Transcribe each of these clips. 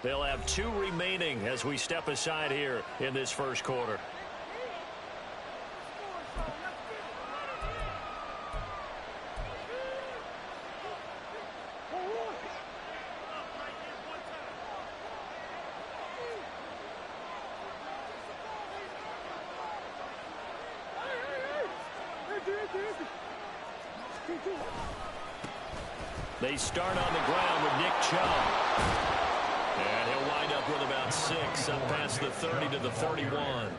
They'll have 2 remaining as we step aside here in this first quarter. They start on the ground with Nick Chubb. And he'll wind up with about 6 up past the 30 to the 31.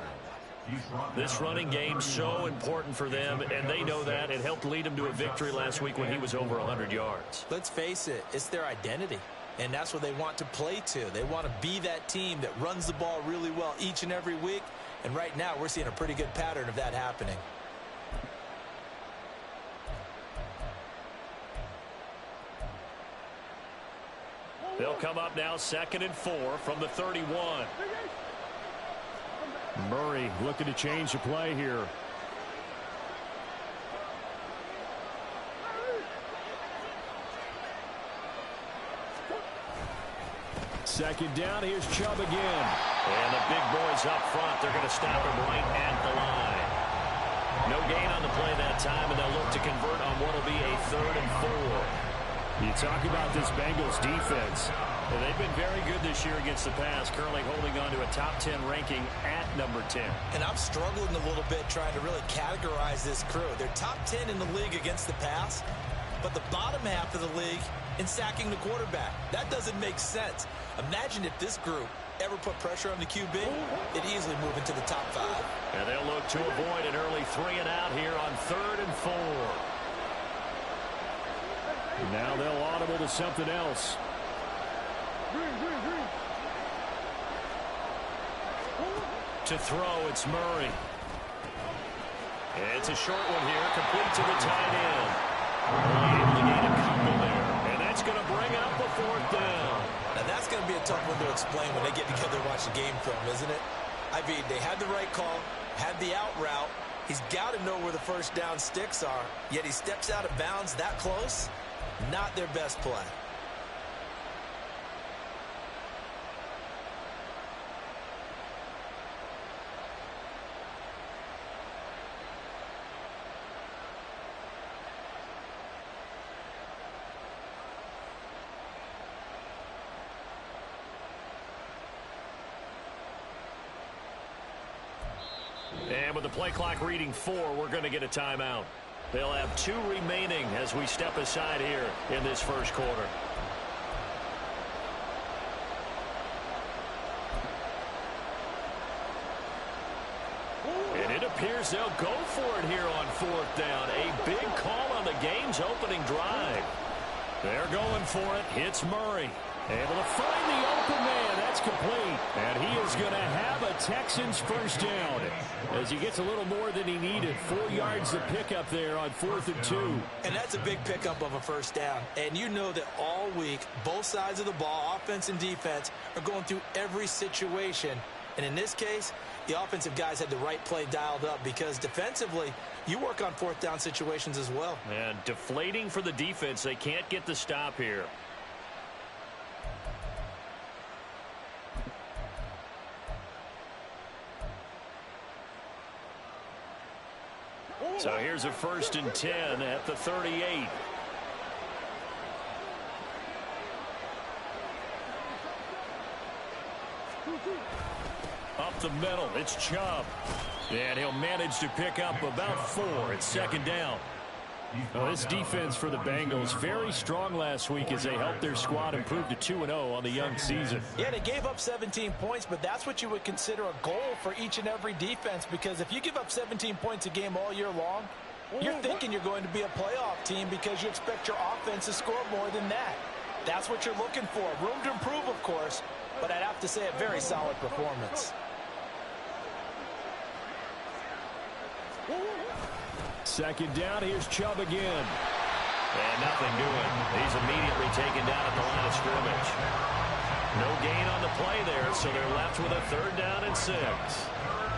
This running game's so important for them, and they know that. It helped lead them to a victory last week when he was over 100 yards. Let's face it, it's their identity, and that's what they want to play to. They want to be that team that runs the ball really well each and every week, and right now we're seeing a pretty good pattern of that happening. They'll come up now 2nd and 4 from the 31. Murray looking to change the play here. Second down, here's Chubb again. And the big boys up front, they're going to stop him right at the line. No gain on the play that time, and they'll look to convert on what will be a 3rd and 4. You talk about this Bengals defense. Well, they've been very good this year against the pass, currently holding on to a top 10 ranking at number 10. And I'm struggling a little bit trying to really categorize this crew. They're top 10 in the league against the pass, but the bottom half of the league in sacking the quarterback. That doesn't make sense. Imagine if this group ever put pressure on the QB, it'd easily move into the top 5. And they'll look to avoid an early 3 and out here on 3rd and 4. Now they'll audible to something else. To throw, it's Murray. It's a short one here, complete to the tight end. Able to gain a couple there, and that's going to bring up the 4th down. Now that's going to be a tough one to explain when they get together and watch the game film, isn't it? I mean, they had the right call, had the out route. He's got to know where the first down sticks are, yet he steps out of bounds that close. Not their best play. And with the play clock reading 4, we're going to get a timeout. They'll have 2 remaining as we step aside here in this first quarter. And it appears they'll go for it here on 4th down. A big call on the game's opening drive. They're going for it. It's Murray. Able to find the open man. That's complete. And he is going to have a Texans first down as he gets a little more than he needed. 4 yards to pick up there on 4th and 2. And that's a big pickup of a first down. And you know that all week, both sides of the ball, offense and defense, are going through every situation. And in this case, the offensive guys had the right play dialed up because defensively, you work on 4th down situations as well. And deflating for the defense. They can't get the stop here. So here's a 1st and 10 at the 38. Up the middle, it's Chubb. And he'll manage to pick up about 4. It's 2nd down. Well, this defense for the Bengals, very strong last week as they helped their squad improve to 2-0 on the young season. Yeah, they gave up 17 points, but that's what you would consider a goal for each and every defense, because if you give up 17 points a game all year long, you're thinking you're going to be a playoff team because you expect your offense to score more than that. That's what you're looking for. Room to improve, of course, but I'd have to say a very solid performance. Second down, here's Chubb again. And nothing doing. He's immediately taken down at the line of scrimmage. No gain on the play there, so they're left with a 3rd down and 6.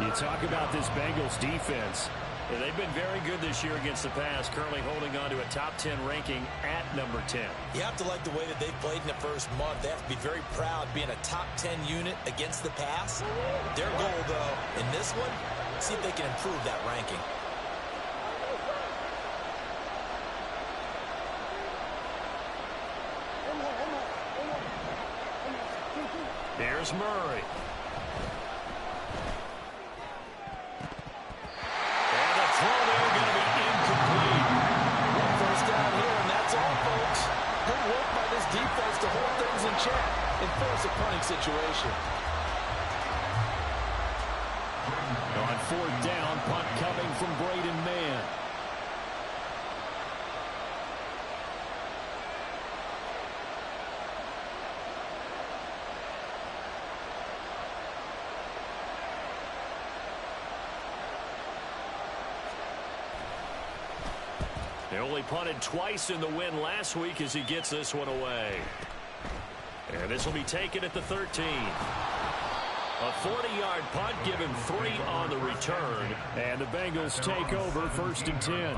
You talk about this Bengals defense. Yeah, they've been very good this year against the pass, currently holding on to a top 10 ranking at number 10. You have to like the way that they've played in the first month. They have to be very proud being a top 10 unit against the pass. Their goal, though, in this one, see if they can improve that ranking. Here's Murray. And the throw there going to be incomplete. One first down here, and that's all, folks. Good work by this defense to hold things in check and force a punting situation. On fourth down, punt coming from Braden Mann. They only punted twice in the win last week as he gets this one away. And this will be taken at the 13. A 40-yard punt, give him 3 on the return. And the Bengals take over first and 10.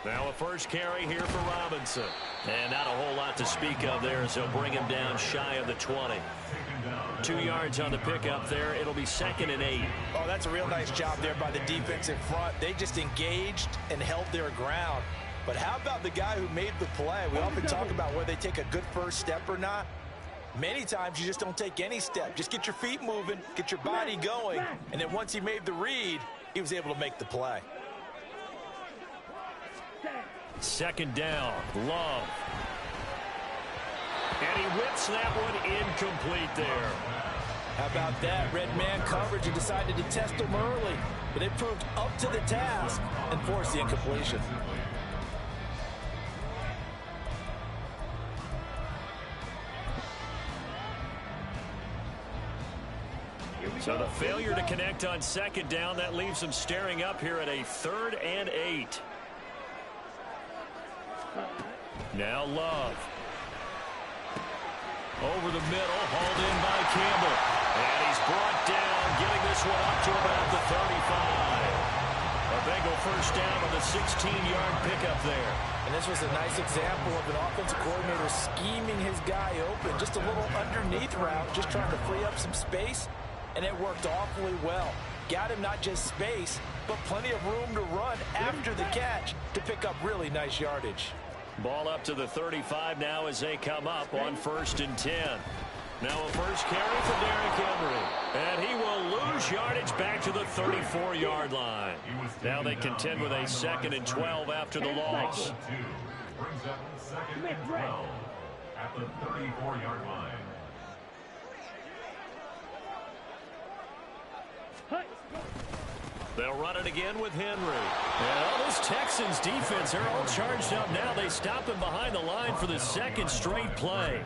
Now a first carry here for Robinson. And not a whole lot to speak of there as they'll bring him down shy of the 20. 2 yards on the pickup there. It'll be 2nd and 8. Oh, that's a real nice job there by the defense in front. They just engaged and held their ground. But how about the guy who made the play? We often talk about whether they take a good first step or not. Many times you just don't take any step. Just get your feet moving, get your body going, and then once he made the read, he was able to make the play. 2nd down, Love. And he whips that one incomplete there. How about that? Red man coverage and decided to test him early, but they proved up to the task and forced the incompletion. So the failure to connect on 2nd down, that leaves them staring up here at a 3rd and 8. Now Love. Over the middle, hauled in by Campbell. And he's brought down, getting this one up to about the 35. A Bengal first down on the 16-yard pickup there. And this was a nice example of an offensive coordinator scheming his guy open. Just a little underneath route, just trying to free up some space. And it worked awfully well. Got him not just space, but plenty of room to run after the catch to pick up really nice yardage. Ball up to the 35 now as they come up on 1st and 10. Now a first carry for Derrick Henry. And he will lose yardage back to the 34-yard line. Now they contend with a 2nd and 12 after the loss. Brings up 2nd and 12 at the 34-yard line. They'll run it again with Henry. And all this Texans defense, they're all charged up now. They stop him behind the line for the 2nd straight play.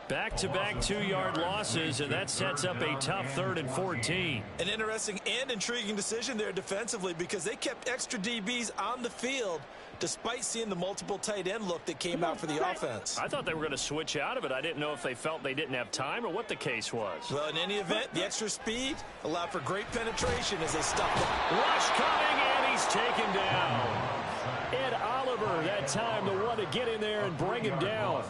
Back-to-back 2-yard losses, and that sets up a tough 3rd and 14. An interesting and intriguing decision there defensively because they kept extra DBs on the field despite seeing the multiple tight end look that came out for the offense. I thought they were going to switch out of it. I didn't know if they felt they didn't have time or what the case was. Well, in any event, the extra speed allowed for great penetration as they stuffed it. Rush coming, and he's taken down. Ed Oliver, that time, the one to get in there and bring him down.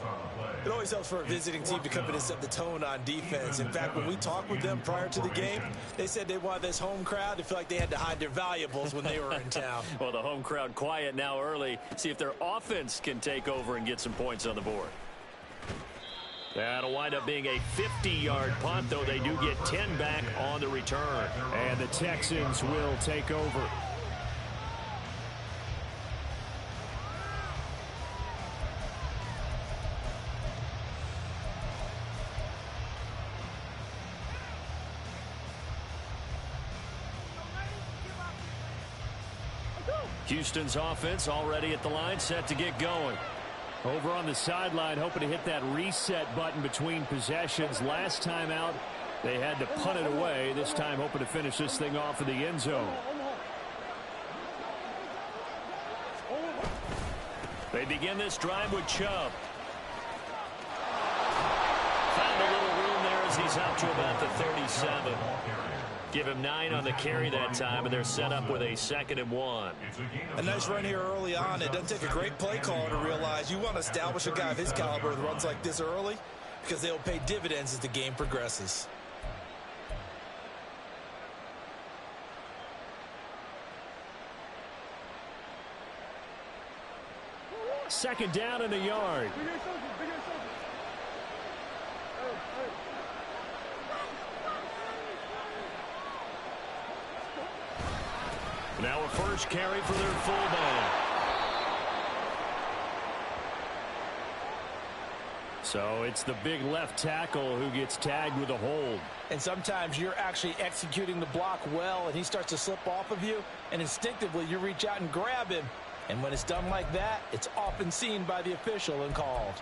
It always helps for a visiting team to come in and set the tone on defense. In fact, when we talked with them prior to the game, they said they wanted this home crowd to feel like they had to hide their valuables when they were in town. Well, the home crowd quiet now early. See if their offense can take over and get some points on the board. That'll wind up being a 50-yard punt, though they do get 10 back on the return. And the Texans will take over. Houston's offense already at the line, set to get going. Over on the sideline, hoping to hit that reset button between possessions. Last time out, they had to punt it away. This time, hoping to finish this thing off in the end zone. They begin this drive with Chubb. Found a little room there as he's out to about the 37. Give him 9 on the carry that time, and they're set up with a 2nd and 1. A nice run here early on. It doesn't take a great play caller to realize you want to establish a guy of his caliber with runs like this early because they'll pay dividends as the game progresses. Second down in the yard. Now a first carry for their fullback. So it's the big left tackle who gets tagged with a hold. And sometimes you're actually executing the block well, and he starts to slip off of you, and instinctively you reach out and grab him. And when it's done like that, it's often seen by the official and called.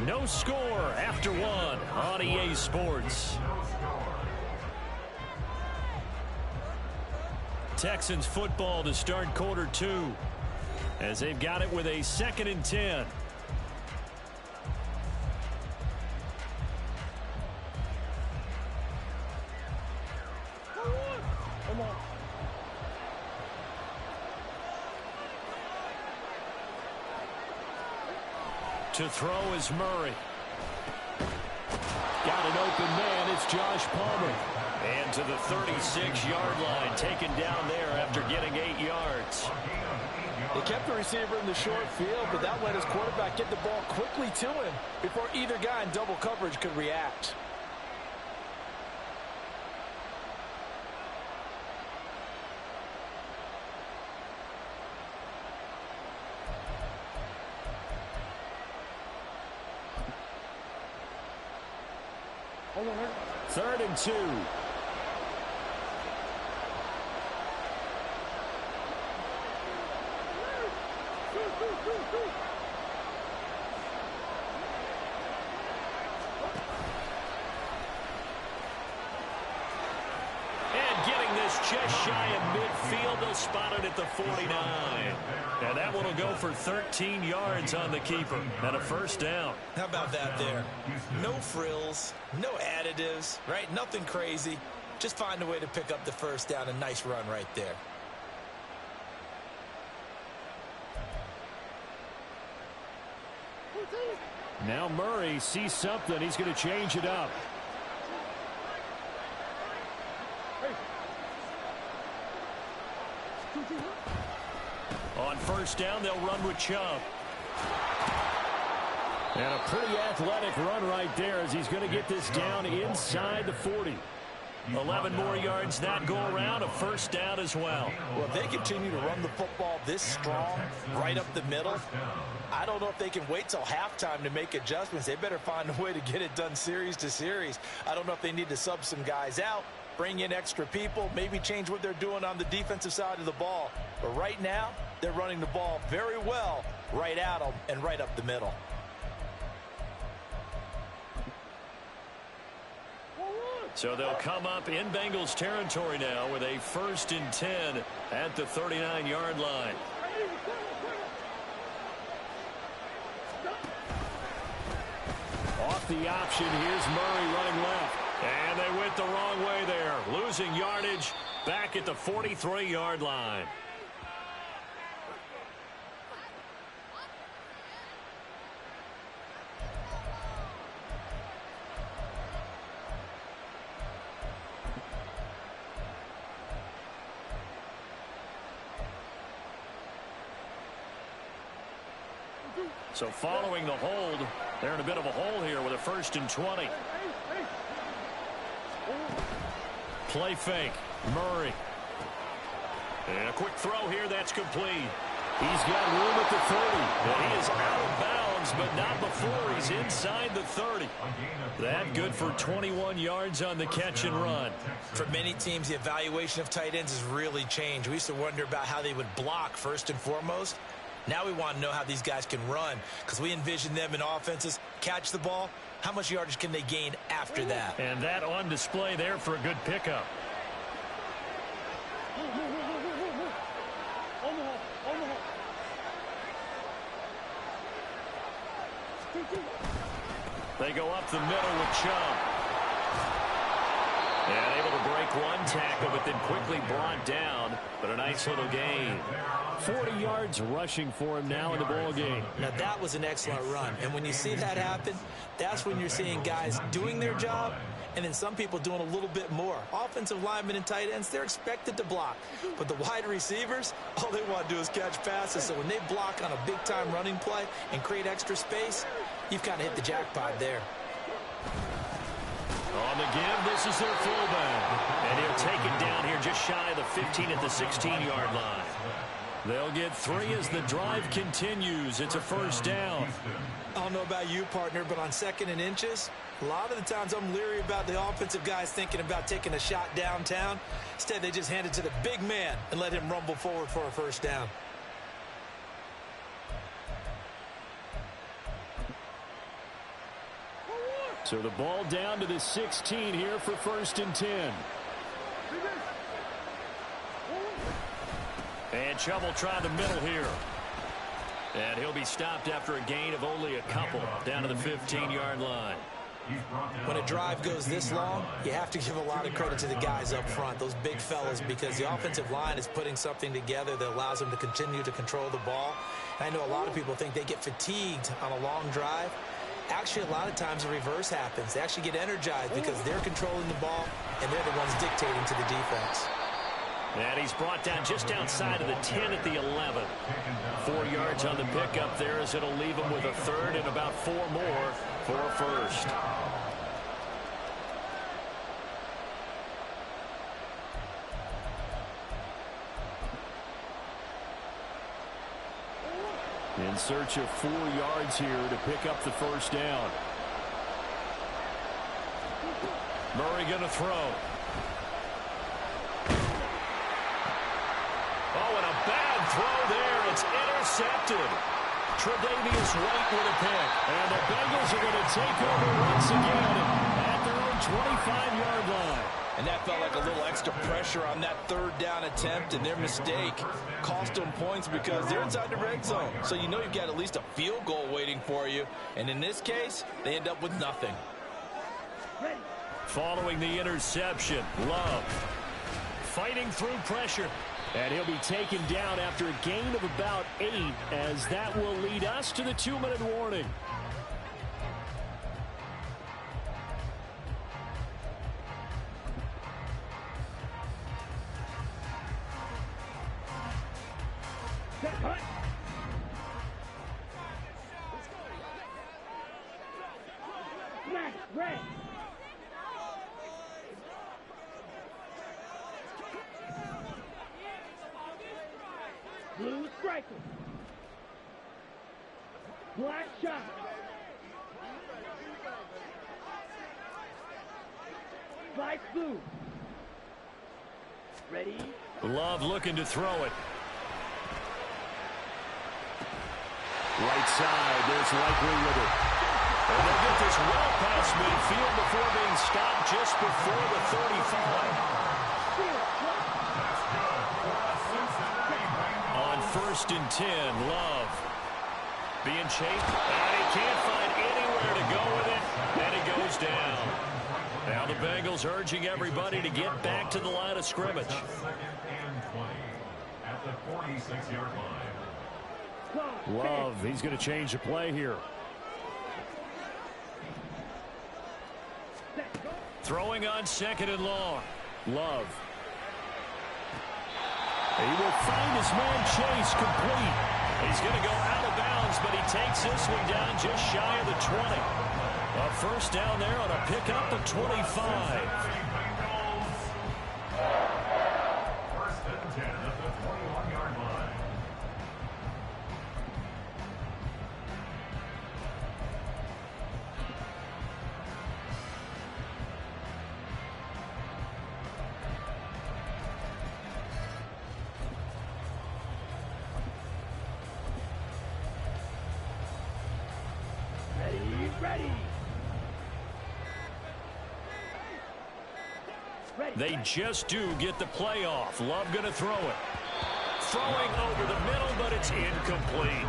No score after 1 on EA Sports. Texans football to start quarter 2 as they've got it with a 2nd and 10. To throw is Murray. Got an open man. It's Josh Palmer. And to the 36-yard line, taken down there after getting 8 yards. They kept the receiver in the short field, but that let his quarterback get the ball quickly to him before either guy in double coverage could react. Third and 2. And getting this just shy of midfield, they'll spot it at the 49. And that one will go for 13 yards on the keeper and a first down. How about that there? No frills, no additives, right? Nothing crazy. Just find a way to pick up the first down. A nice run right there. Now Murray sees something. He's going to change it up. On first down, they'll run with Chubb. And a pretty athletic run right there as he's going to get this down inside the 40. 11 more yards that go around, a first down as well. Well, if they continue to run the football this strong, right up the middle, I don't know if they can wait till halftime to make adjustments. They better find a way to get it done series to series. I don't know if they need to sub some guys out, bring in extra people, maybe change what they're doing on the defensive side of the ball. But right now, they're running the ball very well right at them and right up the middle. So they'll come up in Bengals territory now with a 1st and 10 at the 39-yard line. Off the option, here's Murray running left. And they went the wrong way there, losing yardage back at the 43-yard line. So following the hold, they're in a bit of a hole here with a 1st and 20. Play fake, Murray. And a quick throw here, that's complete. He's got room at the 30, and he is out of bounds moves, but not before he's inside the 30. That good for 21 yards on the catch and run. For many teams, the evaluation of tight ends has really changed. We used to wonder about how they would block first and foremost. Now we want to know how these guys can run, because we envision them in offenses catch the ball. How much yardage can they gain after that? And that on display there for a good pickup. They go up the middle with Chubb. And able to break one tackle, but then quickly brought down. But a nice little gain. 40 yards rushing for him now in the ball game. Now, that was an excellent run. And when you see that happen, that's when you're seeing guys doing their job and then some people doing a little bit more. Offensive linemen and tight ends, they're expected to block. But the wide receivers, all they want to do is catch passes. So when they block on a big-time running play and create extra space, you've kind of hit the jackpot there. On the give, this is their fullback. And he'll take it down here just shy of the 15 at the 16-yard line. They'll get 3 as the drive continues. It's a first down. I don't know about you, partner, but on 2nd and inches, a lot of the times I'm leery about the offensive guys thinking about taking a shot downtown. Instead, they just hand it to the big man and let him rumble forward for a first down. So the ball down to the 16 here for 1st and 10. And Chubb will try the middle here. And he'll be stopped after a gain of only a couple down to the 15-yard line. When a drive goes this long, you have to give a lot of credit to the guys up front, those big fellas, because the offensive line is putting something together that allows them to continue to control the ball. And I know a lot of people think they get fatigued on a long drive. Actually, a lot of times the reverse happens. They actually get energized because they're controlling the ball and they're the ones dictating to the defense. And he's brought down just outside of the 10 at the 11. 4 yards on the pickup there as it'll leave him with a third and about 4 more for a first. In search of 4 yards here to pick up the first down. Murray going to throw. Oh, and a bad throw there. It's intercepted. Tre'Davious White with a pick. And the Bengals are going to take over once again at their own 25-yard line. And that felt like a little extra pressure on that 3rd down attempt, and their mistake cost them points because they're inside the red zone. So you know you've got at least a field goal waiting for you. And in this case, they end up with nothing. Following the interception, Love fighting through pressure. And he'll be taken down after a gain of about 8, as that will lead us to the 2-minute warning. Blue striker. Black shot. Light blue. Ready? Love looking to throw it. Right side, there's Likely with it. And they'll get this well past midfield before being stopped just before the 35. On 1st and 10, Love being chased, and he can't find anywhere to go with it, and he goes down. Now the Bengals urging everybody to get back to the line of scrimmage. At the 46-yard line. Love, he's going to change the play here. Throwing on 2nd and long. Love. He will find his man Chase complete. He's going to go out of bounds, but he takes this one down just shy of the 20. A first down there on a pickup of 25. First and 10 at the 21-yard line. Ready. They just do get the playoff. Love going to throw it. Throwing over the middle, but it's incomplete.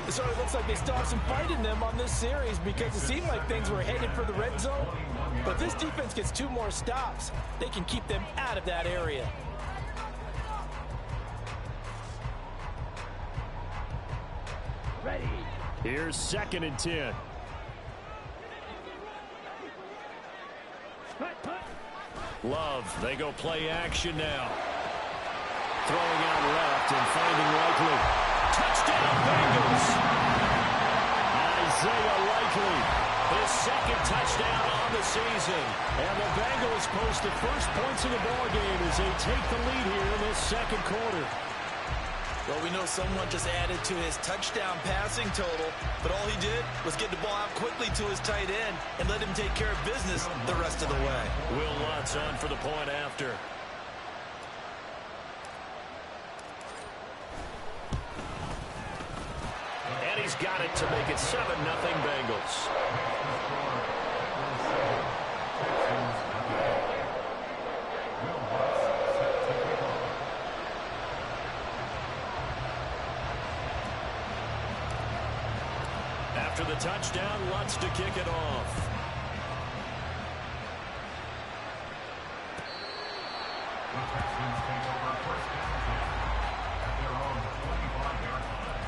So it looks like they still have some fight in them on this series because it seemed like things were headed for the red zone. But if this defense gets 2 more stops, they can keep them out of that area. Ready. Here's 2nd and 10. Love, they go play action now. Throwing out left and finding Likely. Touchdown, Bengals! Isaiah Likely, his 2nd touchdown on the season. And the Bengals post the first points of the ballgame as they take the lead here in this 2nd quarter. Well, we know someone just added to his touchdown passing total, but all he did was get the ball out quickly to his tight end and let him take care of business the rest of the way. Will Lutz on for the point after. And he's got it to make it 7-0 Bengals. After the touchdown, Lutz to kick it off. The Texans take over first down at their own 25-yard line.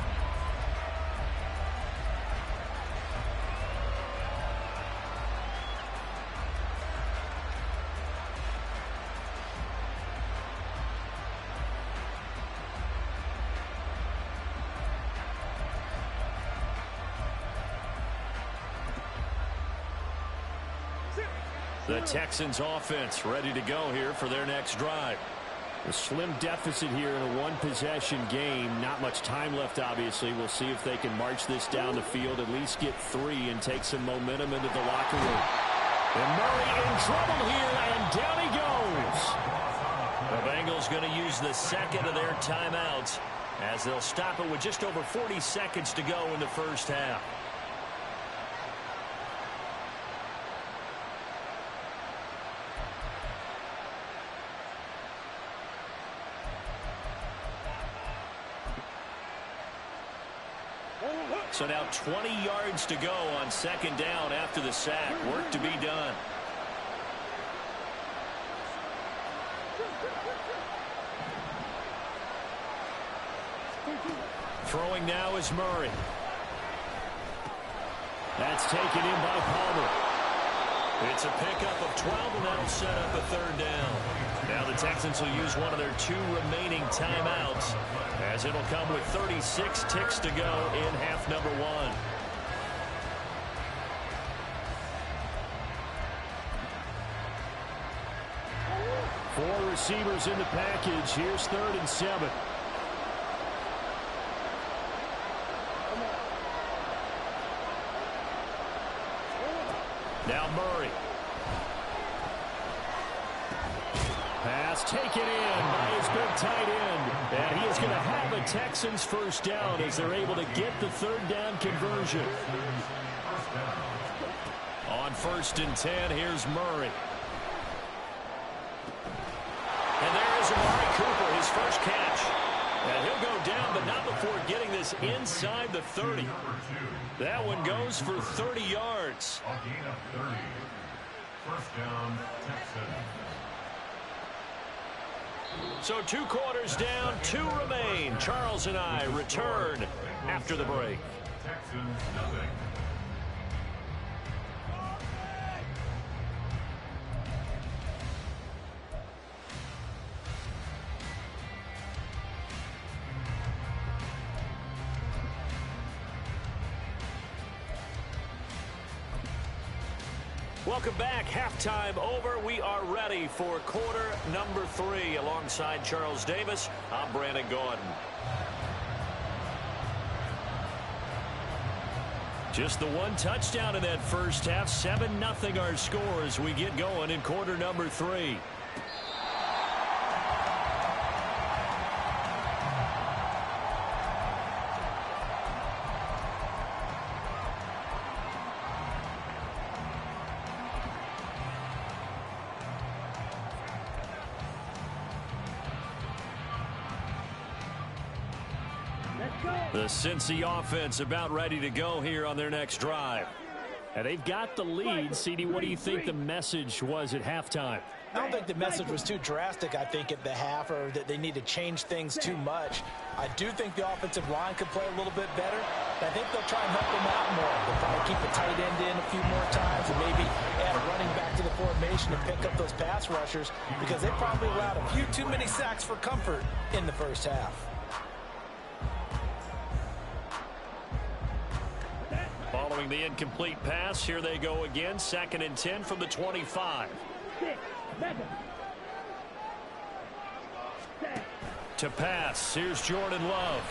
The Texans offense ready to go here for their next drive. A slim deficit here in a one-possession game. Not much time left, obviously. We'll see if they can march this down the field, at least get 3 and take some momentum into the locker room. And Murray in trouble here, and down he goes. The Bengals going to use the 2nd of their timeouts as they'll stop it with just over 40 seconds to go in the first half. So now 20 yards to go on 2nd down after the sack. Work to be done. Throwing now is Murray. That's taken in by Palmer. It's a pickup of 12, and that'll set up a 3rd down. Now the Texans will use one of their 2 remaining timeouts, as it'll come with 36 ticks to go in half number 1. Four receivers in the package. Here's 3rd and 7. Now Murray. Pass taken in by his big tight end. And he is going to have a Texans first down as they're able to get the 3rd down conversion. On 1st and 10, here's Murray. And there is Amari Cooper, his first catch. And he'll go down, but not before getting this inside the 30. That one goes for 30 yards. A gain of 30. First down, Texans. So 2 quarters down, 2 remain. Charles and I return after the break. Texans nothing. Welcome back. Halftime over. We are ready for quarter number 3. Alongside Charles Davis, I'm Brandon Gordon. Just the 1 touchdown in that first half. 7-0 our score as we get going in quarter number 3. The Cincy offense about ready to go here on their next drive. And they've got the lead. CD, what do you think the message was at halftime? I don't think the message was too drastic, I think, at the half, or that they need to change things too much. I do think the offensive line could play a little bit better. I think they'll try and help them out more. They'll probably keep the tight end in a few more times and maybe add a running back to the formation and pick up those pass rushers, because they probably allowed a few too many sacks for comfort in the first half. Following the incomplete pass, here they go again. 2nd and 10 from the 25. To pass, here's Jordan Love.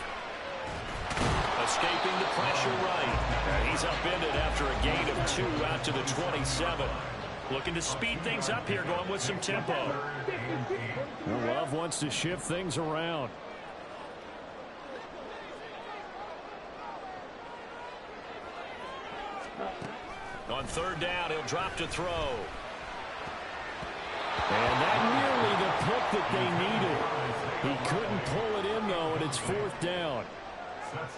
Escaping the pressure right. And he's upended after a gain of 2 out to the 27. Looking to speed things up here, going with some tempo. Well, Love wants to shift things around. On 3rd down, he'll drop to throw. And that nearly the pick that they needed. He couldn't pull it in, though, and it's 4th down.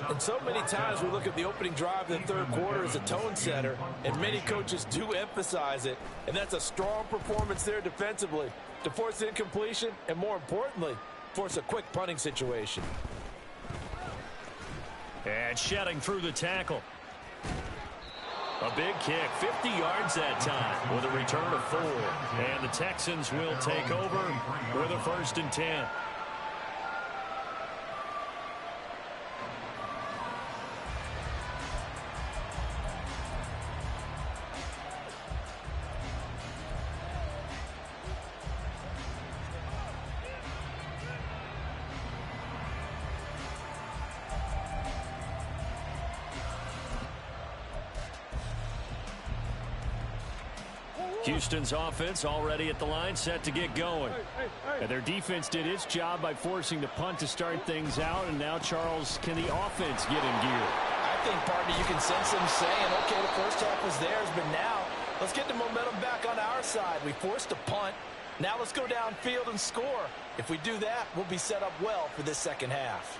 And so many times we look at the opening drive in the third quarter as a tone setter, and many coaches do emphasize it. And that's a strong performance there defensively to force incompletion and, more importantly, force a quick punting situation. And shedding through the tackle. A big kick, 50 yards that time with a return of 4. And the Texans will take over with a 1st and 10. Houston's offense already at the line, set to get going. And their defense did its job by forcing the punt to start things out. And now, Charles, can the offense get in gear? I think, partner, you can sense them saying, okay, the first half was theirs, but now let's get the momentum back on our side. We forced a punt. Now let's go downfield and score. If we do that, we'll be set up well for this second half.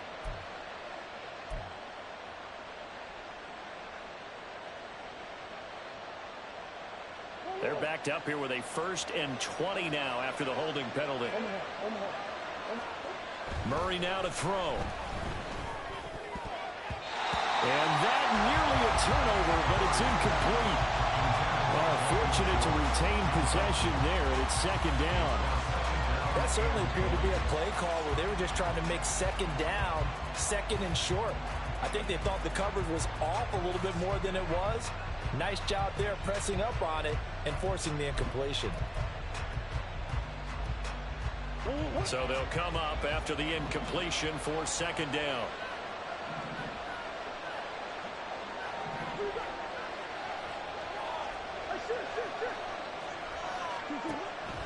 They're backed up here with a 1st and 20 now after the holding penalty. Murray now to throw. And that nearly a turnover, but it's incomplete. Fortunate to retain possession there, and it's 2nd down. That certainly appeared to be a play call where they were just trying to make 2nd down, 2nd and short. I think they thought the coverage was off a little bit more than it was. Nice job there pressing up on it and forcing the incompletion. So they'll come up after the incompletion for 2nd down.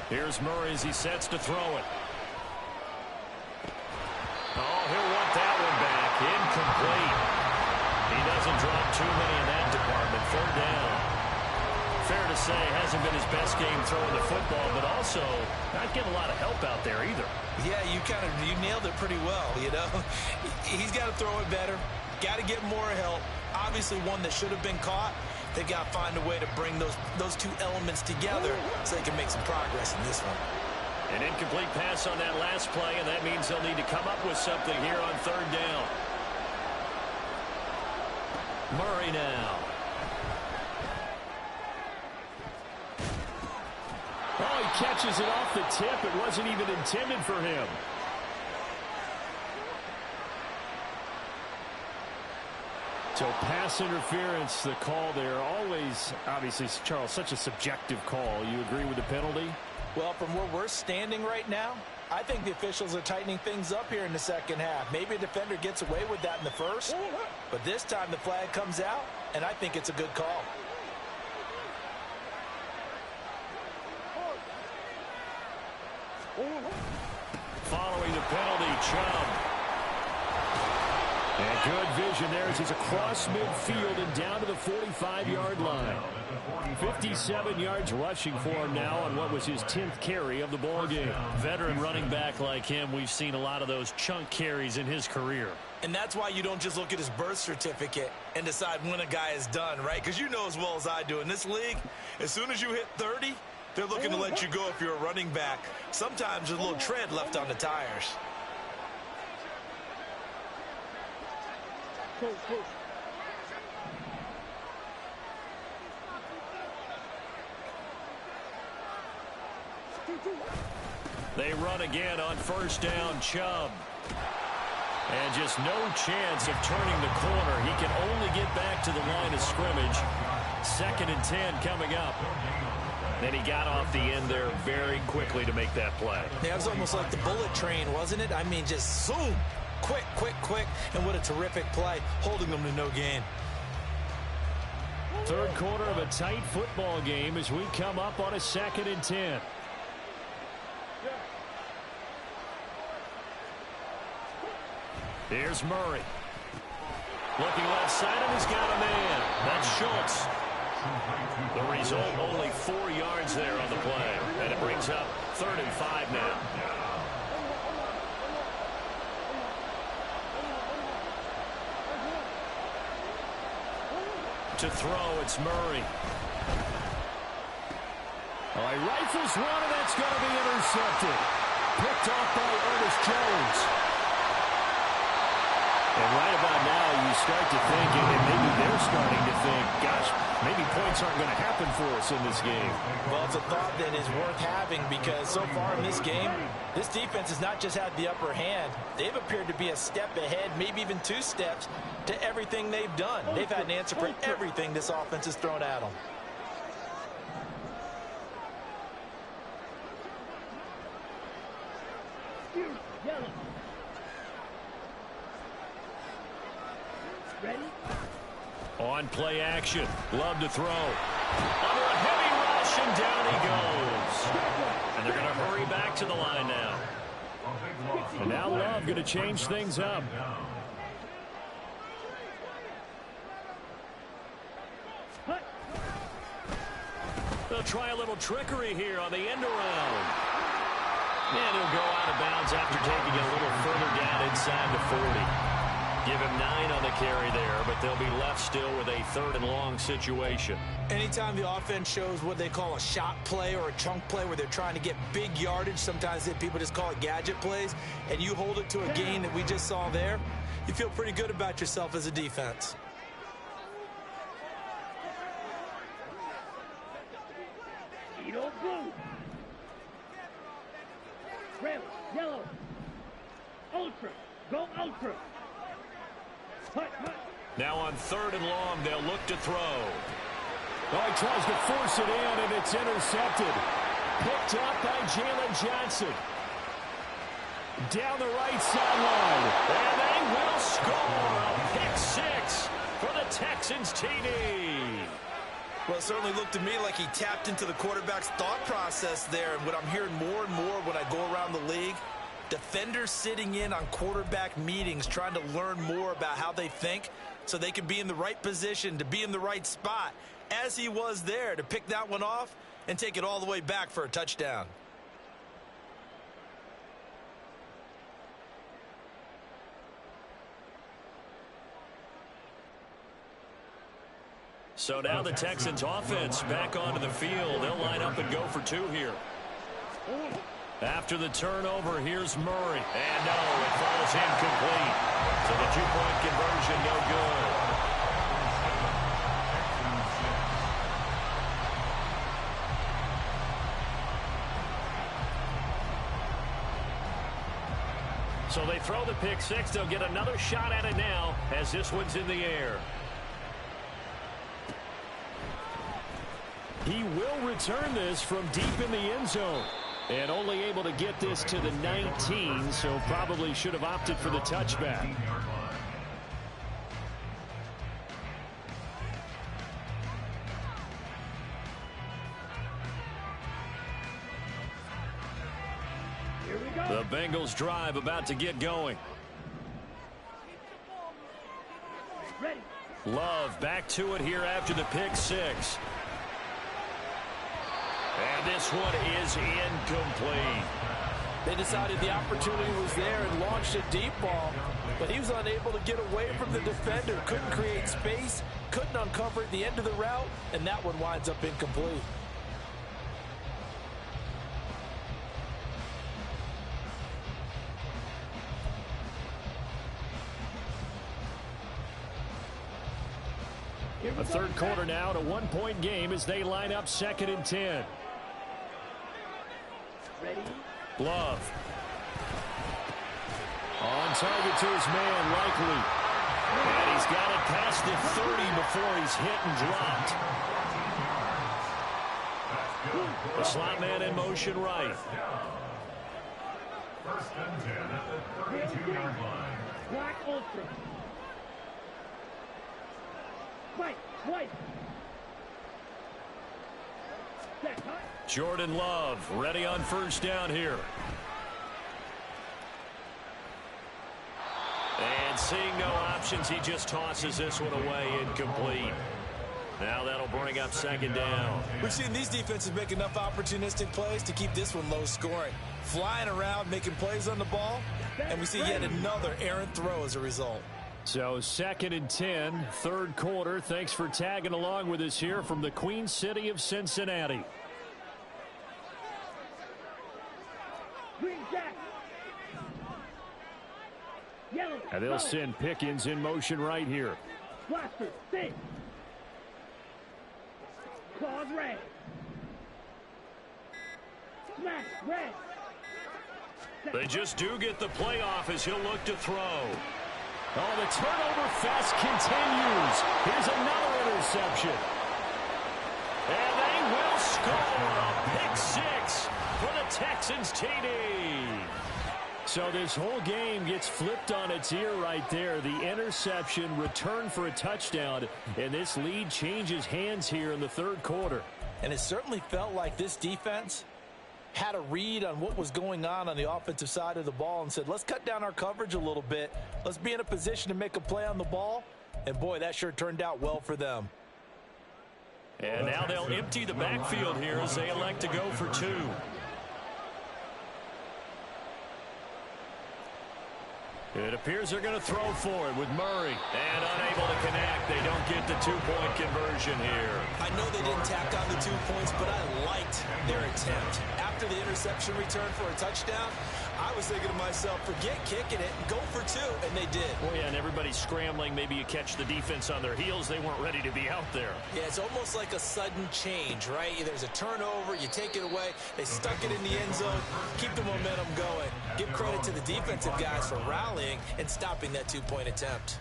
Here's Murray as he sets to throw it. Oh, he'll want that one back. Incomplete. He doesn't drop too many in that department. 3rd down. Fair to say, hasn't been his best game throwing the football, but also not getting a lot of help out there either. Yeah, you nailed it pretty well, you know. He's got to throw it better. Got to get more help. Obviously one that should have been caught. They got to find a way to bring those two elements together so they can make some progress in this one. An incomplete pass on that last play, and that means they'll need to come up with something here on 3rd down. Murray now. Oh, he catches it off the tip. It wasn't even intended for him. So pass interference, the call there. Always, obviously, Charles, such a subjective call. You agree with the penalty? Well, from where we're standing right now, I think the officials are tightening things up here in the second half. Maybe a defender gets away with that in the first, but this time the flag comes out, and I think it's a good call. Following the penalty, Chubb. And good vision there as he's across midfield and down to the 45-yard line. 57 yards rushing for him now on what was his 10th carry of the ball game. Veteran running back like him, we've seen a lot of those chunk carries in his career. And that's why you don't just look at his birth certificate and decide when a guy is done, right? Because you know as well as I do, in this league, as soon as you hit 30, they're looking to let you go if you're a running back. Sometimes there's a little tread left on the tires. They run again on first down, Chubb. And just no chance of turning the corner. He can only get back to the line of scrimmage. 2nd and 10 coming up. Then he got off the end there very quickly to make that play. Yeah, it was almost like the bullet train, wasn't it? I mean, just zoom. Quick, quick, quick. And what a terrific play, holding them to no gain. 3rd quarter of a tight football game as we come up on a 2nd and 10. Here's Murray. Looking left side, and he's got a man. That's Schultz. The result, only 4 yards there on the play. And it brings up 3rd and 5 now. To throw, it's Murray. Oh, he rifles one, and that's going to be intercepted. Picked off by Ernest Jones. And right about now, you start to think, and maybe they're starting to think, gosh, maybe points aren't going to happen for us in this game. Well, it's a thought that is worth having because so far in this game, this defense has not just had the upper hand. They've appeared to be a step ahead, maybe even 2 steps to everything they've done. They've had an answer for everything this offense has thrown at them. Yellow. Ready? On play action. Love to throw. Under a heavy rush, and down he goes. And they're going to hurry back to the line now. And now Love going to change things up. They'll try a little trickery here on the end around. And he'll go out of bounds after taking it a little further down inside the 40. Give him 9 on the carry there, but they'll be left still with a 3rd and long situation. Anytime the offense shows what they call a shot play or a chunk play where they're trying to get big yardage, sometimes people just call it gadget plays, and you hold it to a gain that we just saw there, you feel pretty good about yourself as a defense. Edo blue. Red, yellow. Ultra. Go ultra. Now on 3rd and long, they'll look to throw. Oh, he tries to force it in, and it's intercepted. Picked up by Jalen Johnson. Down the right sideline. And they will score a pick 6 for the Texans TD. Well, it certainly looked to me like he tapped into the quarterback's thought process there. And what I'm hearing more and more when I go around the league, defenders sitting in on quarterback meetings trying to learn more about how they think so they can be in the right position to be in the right spot, as he was there to pick that one off and take it all the way back for a touchdown. So now the Texans offense back onto the field. They'll line up and go for 2 here. After the turnover, here's Murray. And no, it falls incomplete. So the 2-point conversion, no good. So they throw the pick 6. They'll get another shot at it now as this one's in the air. He will return this from deep in the end zone. And only able to get this to the 19, so probably should have opted for the touchback. Here we go. The Bengals drive about to get going. Love back to it here after the pick six. And this one is incomplete. They decided the opportunity was there and launched a deep ball, but he was unable to get away from the defender, couldn't create space, couldn't uncover at the end of the route, and that one winds up incomplete. A third quarter now, and a one-point game as they line up 2nd and 10. Ready? Love. On target to his man, Likely. And he's got it past the 30 before he's hit and dropped. The slot man in motion right. First and 10 at the 32-yard line. Black Ultra. Fight, fight. Set, huh? Jordan Love ready on first down here. And seeing no options, he just tosses this one away, incomplete. Now that'll bring up 2nd down. We've seen these defenses make enough opportunistic plays to keep this one low scoring. Flying around, making plays on the ball, and we see yet another errant throw as a result. So 2nd and 10, third quarter. Thanks for tagging along with us here from the Queen City of Cincinnati. Green Jack. Yellow. And they'll send Pickens in motion right here. Blaster, sit. Claws red. Smash, red. They just do get the playoff as he'll look to throw. Oh, the turnover fest continues. Here's another interception. And they will score a pick six for the Texans TD. So this whole game gets flipped on its ear right there. The interception, return for a touchdown, and this lead changes hands here in the third quarter. And it certainly felt like this defense had a read on what was going on the offensive side of the ball and said, let's cut down our coverage a little bit. Let's be in a position to make a play on the ball. And, boy, that sure turned out well for them. And now they'll empty the backfield here as they elect to go for two. It appears they're going to throw for it with Murray. And unable to connect. They don't get the two-point conversion here. I know they didn't tack on the 2 points, but I liked their attempt. After the interception return for a touchdown, I was thinking to myself, forget kicking it, go for two, and they did. Well, yeah, and everybody's scrambling. Maybe you catch the defense on their heels. They weren't ready to be out there. Yeah, it's almost like a sudden change, right? There's a turnover, you take it away, they stuck it in the end zone, keep the momentum going. Give credit to the defensive guys for rallying and stopping that 2-point attempt.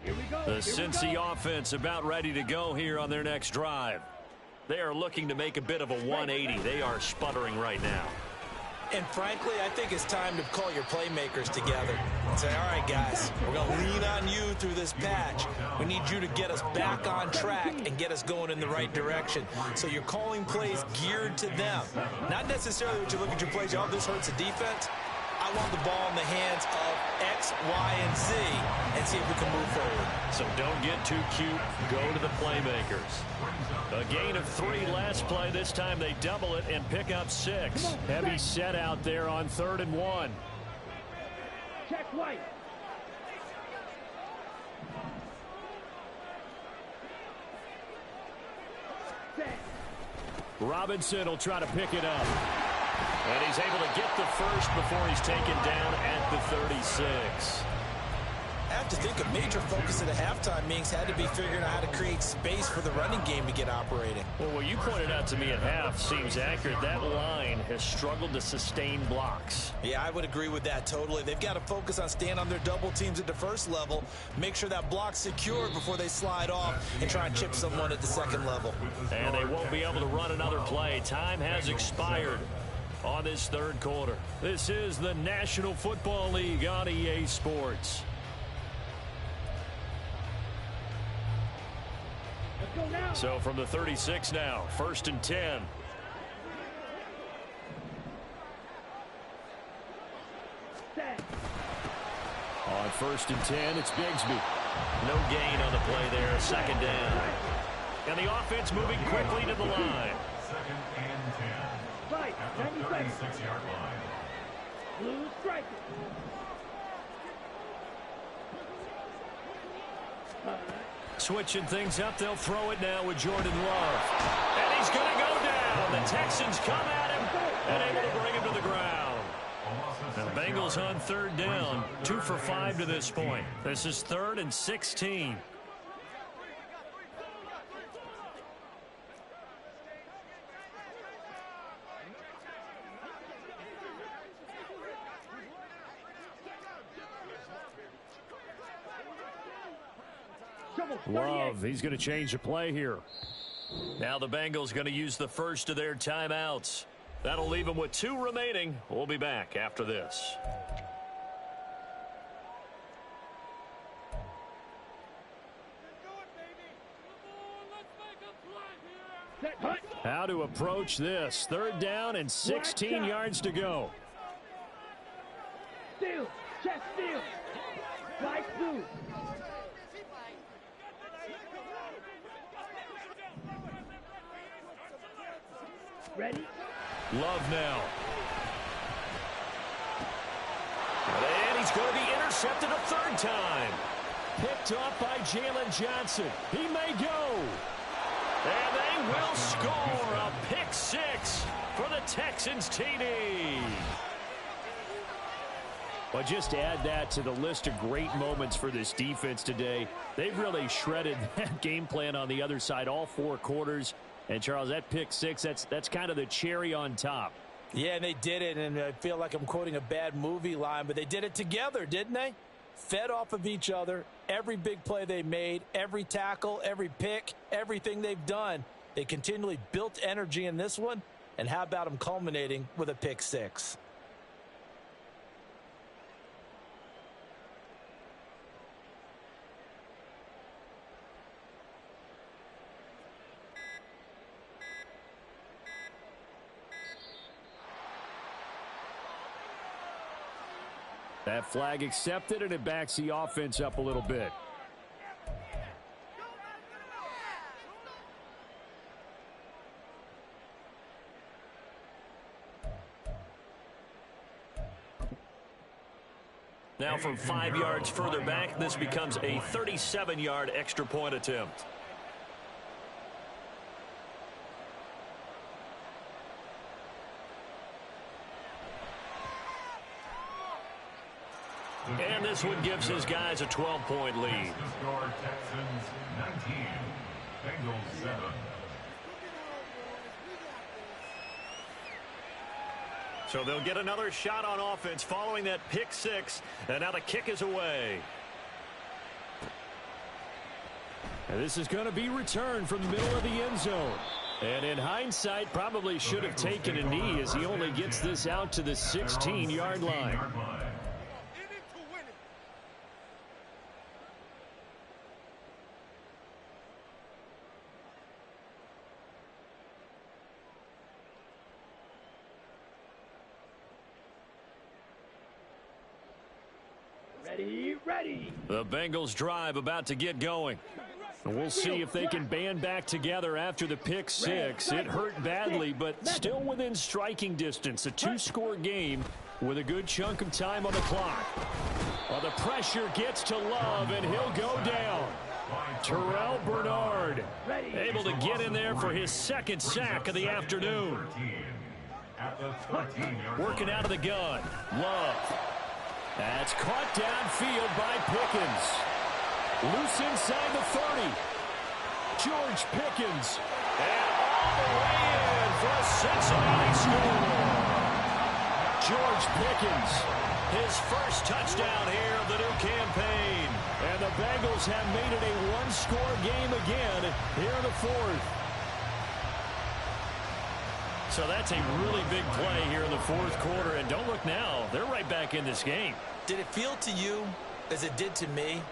Here we go. The Cincy offense about ready to go here on their next drive. They are looking to make a bit of a 180. They are sputtering right now. And frankly, I think it's time to call your playmakers together and say, all right, guys, we're going to lean on you through this patch. We need you to get us back on track and get us going in the right direction. So you're calling plays geared to them. Not necessarily when you look at your plays, oh, this hurts the defense. I want the ball in the hands of X, Y, and Z and see if we can move forward. So don't get too cute. Go to the playmakers. A gain of 3 last play. This time they double it and pick up 6. Heavy set out there on 3rd and 1. Check white. Set. Robinson will try to pick it up. And he's able to get the first before he's taken down at the 36. I have to think a major focus of the halftime meetings had to be figuring out how to create space for the running game to get operating. Well, what you pointed out to me at half seems accurate. That line has struggled to sustain blocks. Yeah, I would agree with that totally. They've got to focus on staying on their double teams at the first level, make sure that block's secured before they slide off and try and chip someone at the second level. And they won't be able to run another play. Time has expired on this third quarter. This is the National Football League on EA Sports. Let's go now. So from the 36 now, 1st and 10. Set. On 1st and 10, it's Bigsby. No gain on the play there, second down. And the offense moving quickly to the line. 2nd and 10. Fight. At the 90 seconds. 36-yard line. Blue striker. Switching things up, they'll throw it now with Jordan Love. And he's going to go down. The Texans come at him and able to bring him to the ground. Now, the Bengals on 3rd down, 2 for 5 to this point. This is 3rd and 16. Love, he's going to change the play here. Now the Bengals going to use the first of their timeouts. That'll leave them with 2 remaining. We'll be back after this. How to approach this. 3rd down and 16 yards to go. Steal. Chest steal. Fly through. Ready? Love now. And he's going to be intercepted a 3rd time. Picked off by Jalen Johnson. He may go. And they will score a pick 6 for the Texans TD. Well, just add that to the list of great moments for this defense today. They've really shredded that game plan on the other side all 4 quarters. And, Charles, that pick 6, that's kind of the cherry on top. Yeah, and they did it, and I feel like I'm quoting a bad movie line, but they did it together, didn't they? Fed off of each other, every big play they made, every tackle, every pick, everything they've done. They continually built energy in this one, and how about them culminating with a pick 6? That flag accepted, and it backs the offense up a little bit. Now from 5 yards further back, this becomes a 37-yard extra point attempt. And this one gives his guys a 12-point lead. Score Texans 19, Bengals 7. So they'll get another shot on offense following that pick 6, and now the kick is away. And this is going to be returned from the middle of the end zone. And in hindsight, probably should have taken a knee as he only gets this out to the 16-yard line. Ready. The Bengals drive about to get going. And we'll see if they can band back together after the pick 6. It hurt badly, but still within striking distance. A 2-score game with a good chunk of time on the clock. Well, the pressure gets to Love, and he'll go down. Terrell Bernard able to get in there for his 2nd sack of the afternoon. Working out of the gun. Love. That's caught downfield by Pickens. Loose inside the 30. George Pickens. And all the way in for a Cincinnati score. George Pickens. His first touchdown here of the new campaign. And the Bengals have made it a 1-score game again here in the 4th. So that's a really big play here in the 4th quarter. And don't look now. They're right back in this game. Did it feel to you, as it did to me,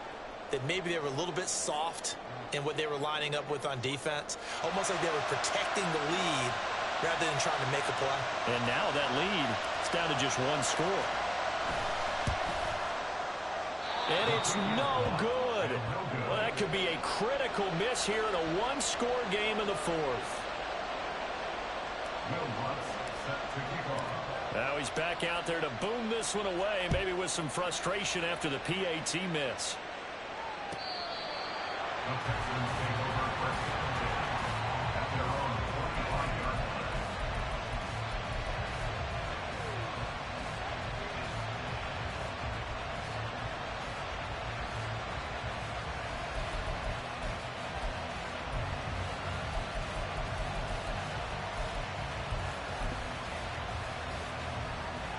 that maybe they were a little bit soft in what they were lining up with on defense? Almost like they were protecting the lead rather than trying to make a play. And now that lead is down to just 1 score. And it's no good. Well, that could be a critical miss here in a one-score game in the fourth. Now he's back out there to boom this one away, maybe with some frustration after the PAT miss.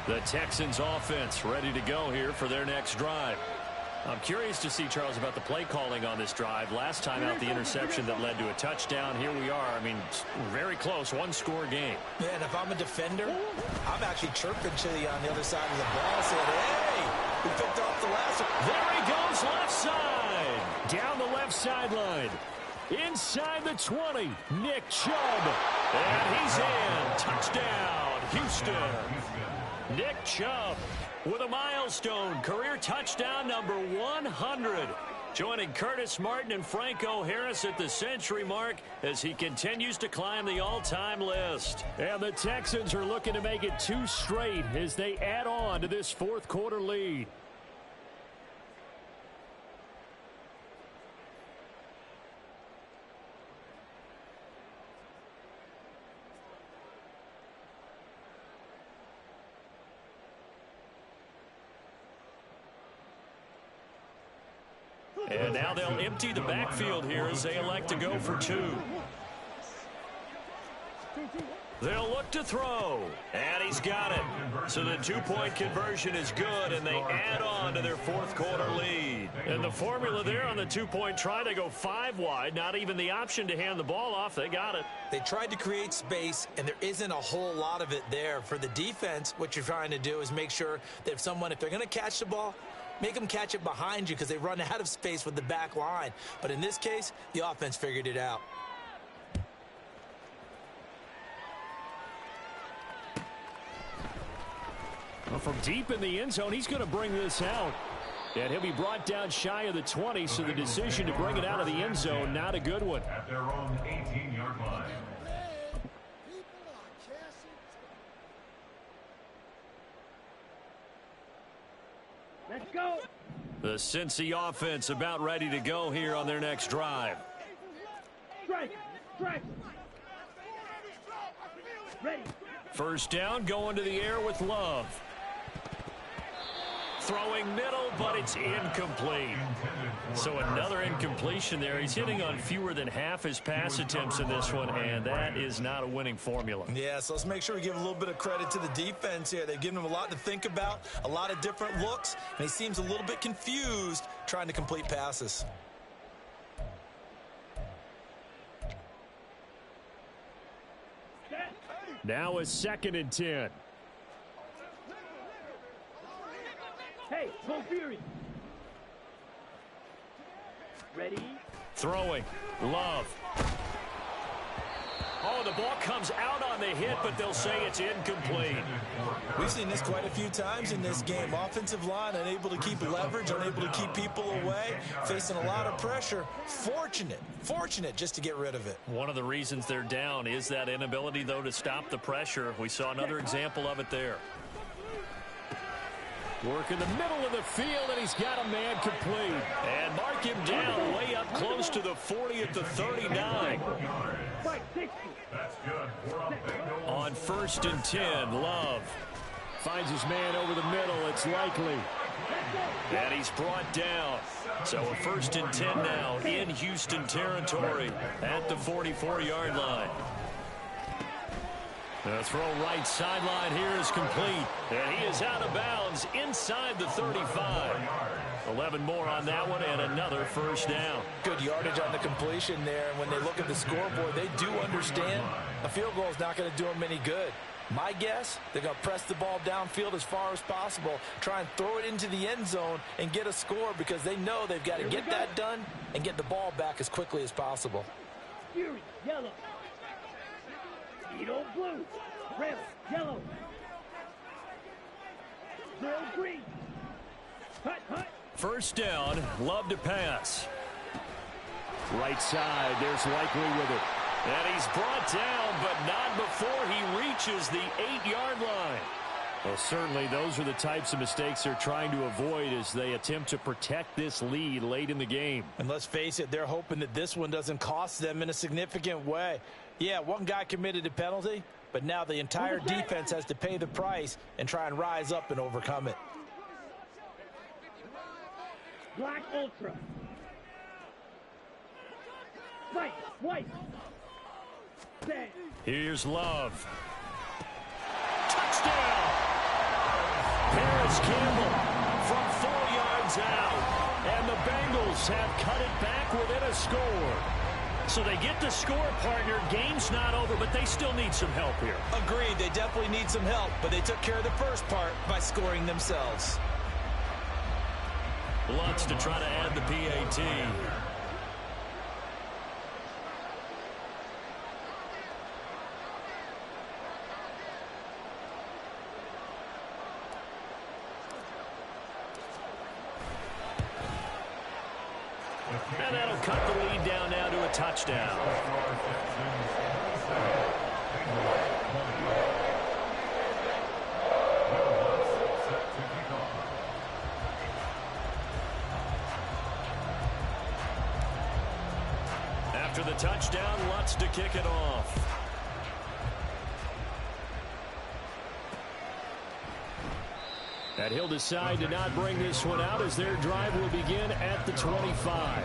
The Texans offense ready to go here for their next drive. I'm curious to see, Charles, about the play calling on this drive. Last time out, the interception that led to a touchdown. Here we are. I mean, very close, one-score game. Yeah, and if I'm a defender, I'm actually chirping Chili on the other side of the ball, saying, hey, we picked off the last one. There he goes, left side. Down the left sideline. Inside the 20, Nick Chubb. And he's in. Touchdown, Houston. Nick Chubb with a milestone career touchdown number 100, joining Curtis Martin and Franco Harris at the century mark as he continues to climb the all-time list. And the Texans are looking to make it 2 straight as they add on to this fourth quarter lead. And now they'll empty the backfield here as they elect to go for 2. They'll look to throw. And he's got it. So the 2-point conversion is good, and they add on to their fourth quarter lead. And the formula there on the 2-point try to go 5 wide. Not even the option to hand the ball off. They got it. They tried to create space, and there isn't a whole lot of it there. For the defense, what you're trying to do is make sure that if they're going to catch the ball, make them catch it behind you because they run out of space with the back line. But in this case, the offense figured it out. Well, from deep in the end zone, he's going to bring this out. And he'll be brought down shy of the 20, so the decision to bring it out of the end zone, not a good one. At their own 18-yard line. Let's go. The Cincy offense about ready to go here on their next drive. Strike. Strike. Ready. First down, going to the air with Love. Throwing middle, but it's incomplete. So another incompletion there. He's hitting on fewer than half his pass attempts in this one, and that is not a winning formula. Yeah, so let's make sure we give a little bit of credit to the defense here. They've given him a lot to think about, a lot of different looks, and he seems a little bit confused trying to complete passes. Now a 2nd and 10. Hey, go Fury. Ready. Throwing. Love. Oh, the ball comes out on the hit, but they'll say it's incomplete. We've seen this quite a few times in this game. Offensive line unable to keep leverage, unable to keep people away, facing a lot of pressure. Fortunate just to get rid of it. One of the reasons they're down is that inability, though, to stop the pressure. We saw another example of it there. Work in the middle of the field, and he's got a man complete. And mark him down way up close to the 40 at the 39. On 1st and 10, Love finds his man over the middle. It's Likely. And he's brought down. So a 1st and 10 now in Houston territory at the 44-yard line. The throw right sideline here is complete. And he is out of bounds inside the 35. 11 more on that one and another first down. Good yardage on the completion there. And when they look at the scoreboard, they do understand a field goal is not going to do them any good. My guess, they're going to press the ball downfield as far as possible, try and throw it into the end zone and get a score because they know they've got to get that done and get the ball back as quickly as possible. Fury, yellow. Edo blue. Red, yellow. Drill green. Hut, hut. first down. Love to pass. Right side, there's Likely with it. And he's brought down, but not before he reaches the 8-yard line. Well, certainly those are the types of mistakes they're trying to avoid as they attempt to protect this lead late in the game. And let's face it, they're hoping that this one doesn't cost them in a significant way. Yeah, one guy committed a penalty, but now the entire defense has to pay the price and try and rise up and overcome it. Black Ultra. White, white. Set. Here's Love. Touchdown! Paris Campbell from 4 yards out. And the Bengals have cut it back within a score. So they get the score, partner. Game's not over, but they still need some help here. Agreed, they definitely need some help, but they took care of the first part by scoring themselves. Lutz to try to add the PAT. And that'll cut the lead down now to a touchdown. After the touchdown, Lutz to kick it off. And he'll decide to not bring this one out as their drive will begin at the 25.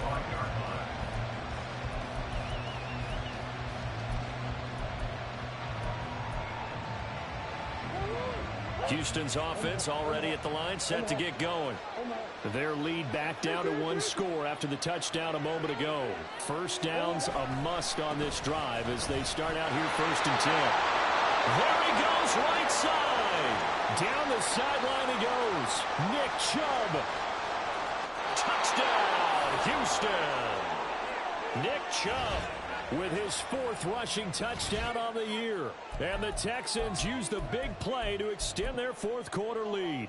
Houston's offense already at the line, set to get going. Their lead back down to 1 score after the touchdown a moment ago. First down's a must on this drive as they start out here 1st and 10. There he goes, right side. Down the sideline he goes. Nick Chubb. Touchdown, Houston. Nick Chubb with his 4th rushing touchdown on the year. And the Texans use the big play to extend their 4th quarter lead.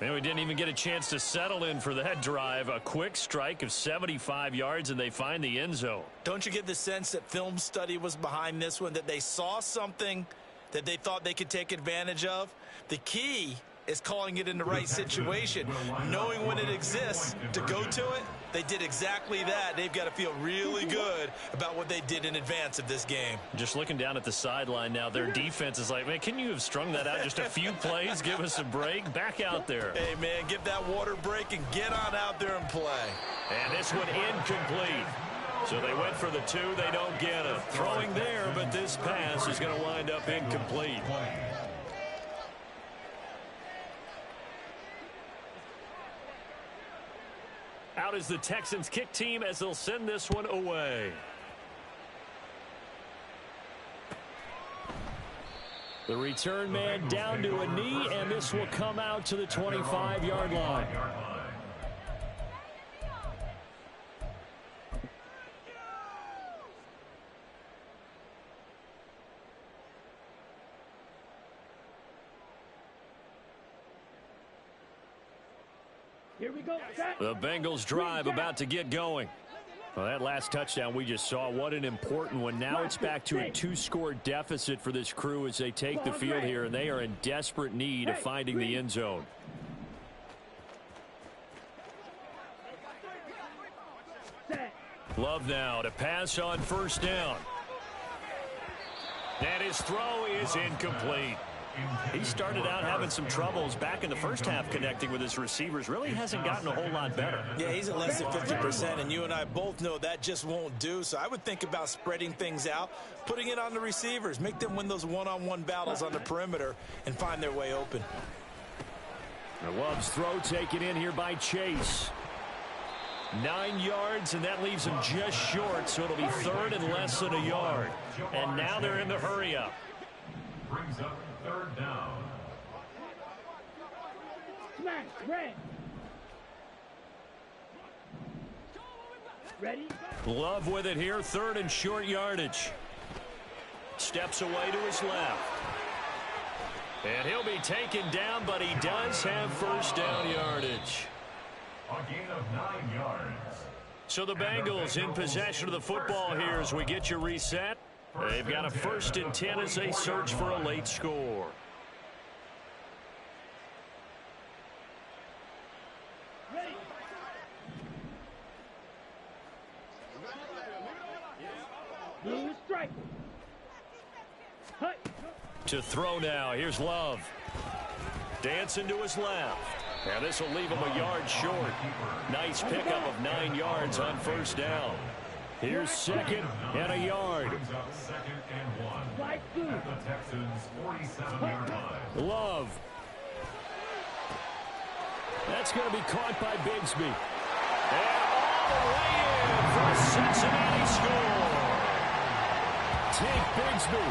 And we didn't even get a chance to settle in for that drive. A quick strike of 75 yards, and they find the end zone. Don't you get the sense that film study was behind this one, that they saw something that they thought they could take advantage of? The key is calling it in the right situation, knowing when it exists to go to it. They did exactly that. They've got to feel really good about what they did in advance of this game. Just looking down at the sideline now, their defense is like, man, can you have strung that out just a few plays? Give us a break. Back out there. Hey, man, give that water break and get on out there and play. And this one incomplete. So they went for the 2. They don't get it. Throwing there, but this pass is going to wind up incomplete. Out is the Texans kick team as they'll send this one away. The return man down to a knee, and this will come out to the 25-yard line. Here we go. The Bengals drive about to get going. Well, that last touchdown we just saw, what an important one. Now it's back to a 2-score deficit for this crew as they take the field here, and they are in desperate need of finding the end zone. Love now to pass on 1st down. And his throw is incomplete. He started out having some troubles back in the first half connecting with his receivers. Really hasn't gotten a whole lot better. Yeah, he's at less than 50%, and you and I both know that just won't do. So I would think about spreading things out, putting it on the receivers, make them win those one-on-one battles on the perimeter and find their way open. Love's throw taken in here by Chase. 9 yards, and that leaves him just short, so it'll be 3rd and less than a yard. And now they're in the hurry-up. Brings up 3rd down. Smash, red. Ready? Love with it here, 3rd and short yardage. Steps away to his left. And he'll be taken down, but he does have first down yardage. A gain of 9 yards. So the Bengals in possession of the football here as we get you reset. They've got a 1st and 10 as they search for a late score. Blue strike. To throw now. Here's Love. Dancing to his left. And this will leave him a yard short. Nice pickup of 9 yards on first down. Here's 2nd and a yard. Brings up 2nd and 1 at the Texans' 47-yard line. Love. That's going to be caught by Bigsby. And all the way in for a Cincinnati score. Take Bigsby,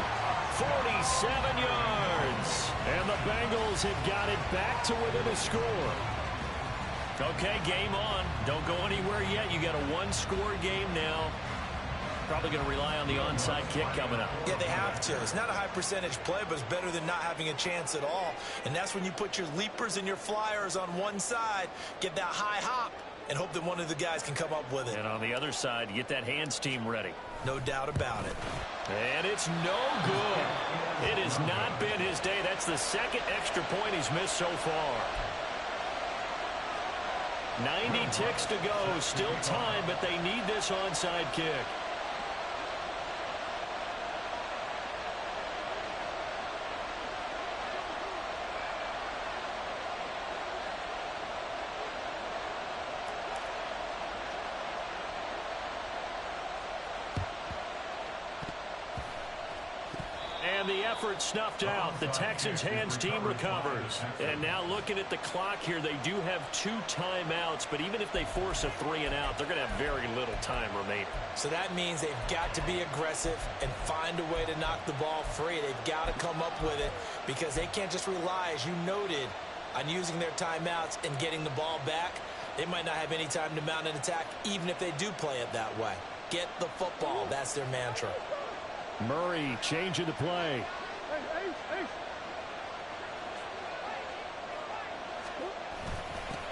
47 yards. And the Bengals have got it back to within a score. Okay, game on. Don't go anywhere yet. You got a 1-score game now. Probably going to rely on the onside kick coming up. Yeah, they have to. It's not a high percentage play, but it's better than not having a chance at all. And that's when you put your leapers and your flyers on one side, get that high hop, and hope that one of the guys can come up with it. And on the other side, you get that hands team ready. No doubt about it. And it's no good. It has not been his day. That's the 2nd extra point he's missed so far. 90 ticks to go. Still time, but they need this onside kick. And the effort snuffed out. The Texans' hands team recovers. And now looking at the clock here, they do have 2 timeouts, but even if they force a 3-and-out, they're going to have very little time remaining. So that means they've got to be aggressive and find a way to knock the ball free. They've got to come up with it because they can't just rely, as you noted, on using their timeouts and getting the ball back. They might not have any time to mount an attack, even if they do play it that way. Get the football. That's their mantra. Murray changing the play.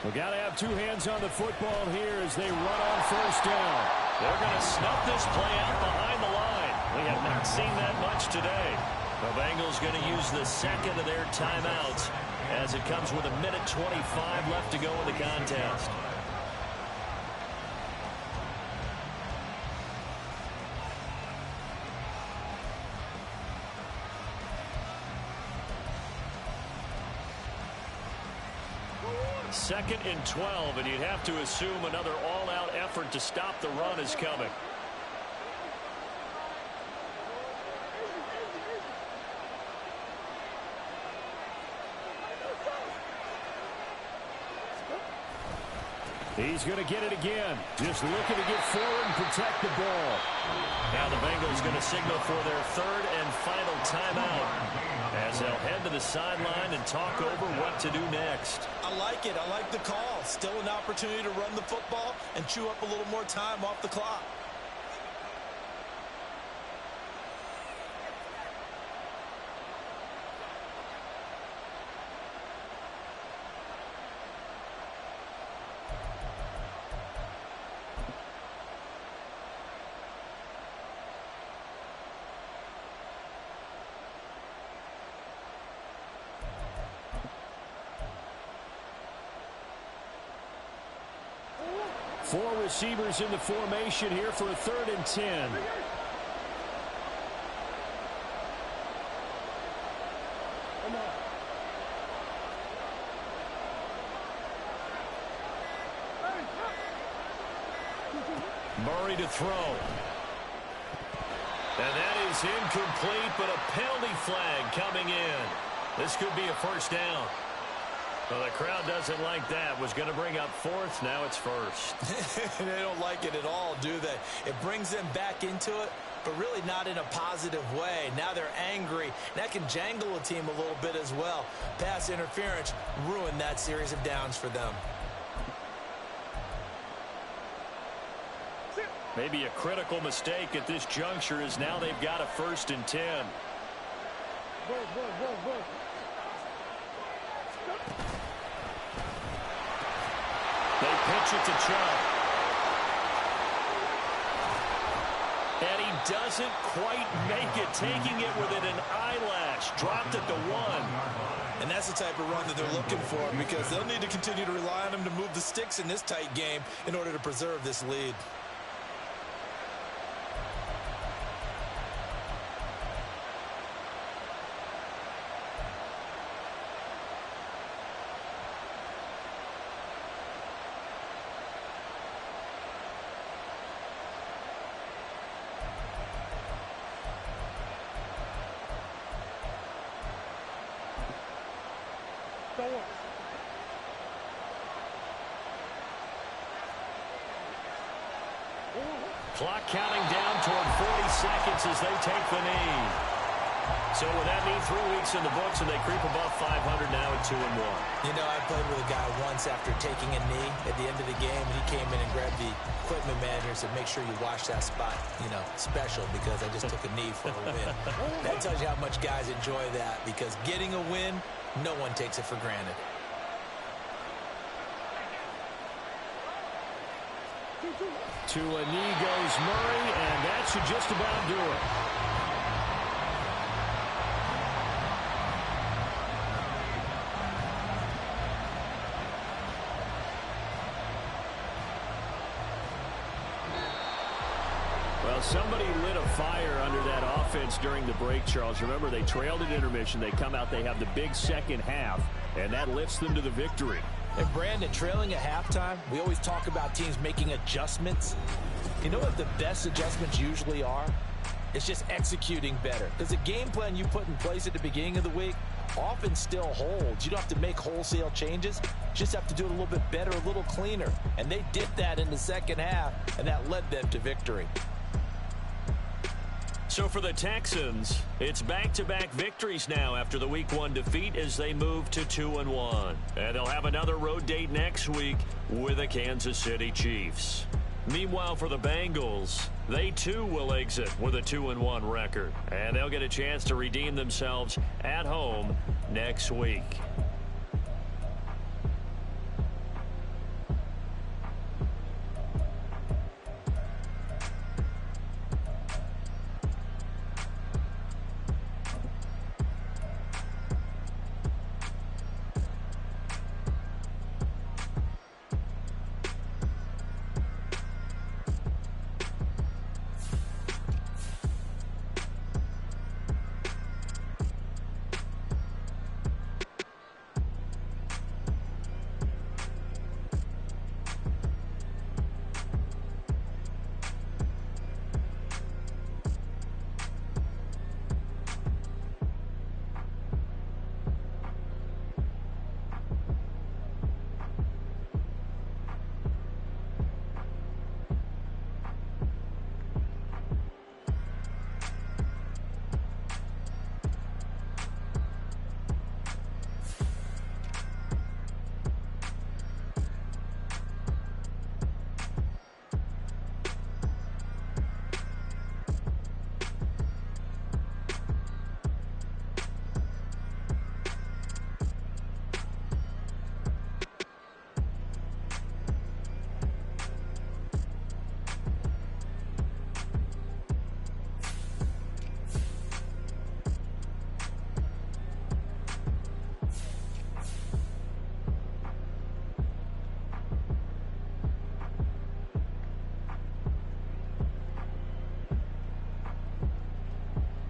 We got to have 2 hands on the football here as they run on first down. They're going to snuff this play out behind the line. We have not seen that much today. The Bengals going to use the 2nd of their timeouts as it comes with 1:25 left to go in the contest. Second and 12, and you'd have to assume another all-out effort to stop the run is coming. He's going to get it again. Just looking to get forward and protect the ball. Now the Bengals going to signal for their 3rd and final timeout as they'll head to the sideline and talk over what to do next. I like it. I like the call. Still an opportunity to run the football and chew up a little more time off the clock. Four receivers in the formation here for a 3rd and 10. Murray to throw. And that is incomplete, but a penalty flag coming in. This could be a first down. Well, the crowd doesn't like that. Was going to bring up 4th. Now it's 1st. They don't like it at all, do they? It brings them back into it, but really not in a positive way. Now they're angry. That can jangle a team a little bit as well. Pass interference ruined that series of downs for them. Maybe a critical mistake at this juncture is now they've got a 1st and 10. pitch it to Chubb. And he doesn't quite make it, taking it within an eyelash. Dropped it to 1. And that's the type of run that they're looking for, because they'll need to continue to rely on him to move the sticks in this tight game in order to preserve this lead. Clock counting down toward 40 seconds as they take the knee. So with that knee 3 weeks in the books, and they creep above 500 now at 2-1. You know, I played with a guy once after taking a knee at the end of the game, and he came in and grabbed the equipment manager and said, make sure you wash that spot, you know, special, because I just took a knee for a win. That tells you how much guys enjoy that, because getting a win, no one takes it for granted. To a knee goes Murray, and that should just about do it. Well, somebody lit a fire under that offense during the break, Charles. Remember, they trailed at intermission. They come out, they have the big second half, and that lifts them to the victory. And Brandon, trailing at halftime, we always talk about teams making adjustments. You know what the best adjustments usually are? It's just executing better. Because the game plan you put in place at the beginning of the week often still holds. You don't have to make wholesale changes. You just have to do it a little bit better, a little cleaner. And they did that in the second half, and that led them to victory. So for the Texans, it's back-to-back victories now after the Week 1 defeat as they move to 2-1. And they'll have another road date next week with the Kansas City Chiefs. Meanwhile, for the Bengals, they too will exit with a 2-1 record. And they'll get a chance to redeem themselves at home next week.